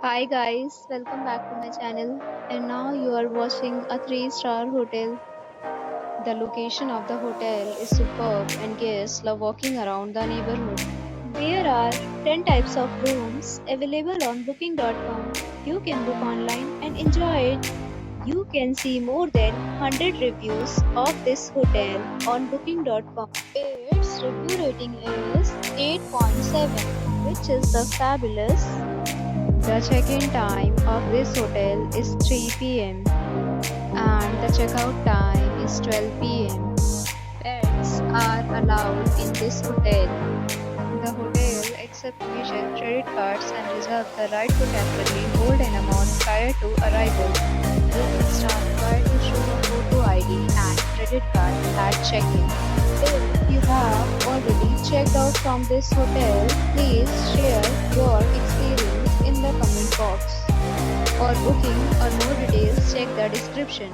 Hi guys, welcome back to my channel. And now you are watching a 3-star hotel. The location of the hotel is superb and guests love walking around the neighborhood. There are 10 types of rooms available on booking.com. You can book online and enjoy it. You can see more than 100 reviews of this hotel on booking.com. Its review rating is 8.7, which is the fabulous. The check-in time of this hotel is 3 p.m. and the checkout time is 12 p.m. Pets are allowed in this hotel. The hotel accepts major credit cards and reserves the right to temporarily hold an amount prior to arrival. Guests are required to show a photo ID and credit card at check-in. If you have already checked out from this hotel, please share your experience in the comment box. For booking or more details, check the description.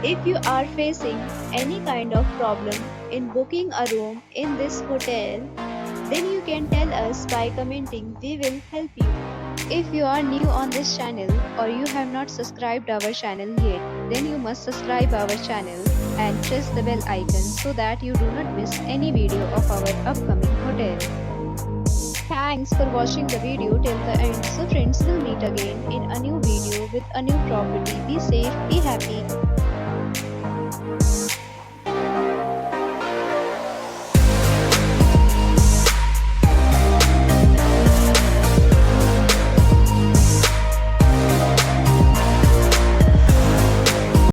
If you are facing any kind of problem in booking a room in this hotel, then you can tell us by commenting. We will help you. If you are new on this channel or you have not subscribed our channel yet, then you must subscribe our channel and press the bell icon so that you do not miss any video of our upcoming hotel. Thanks for watching the video till the end. So friends, will meet again in a new video with a new property. Be safe, be happy.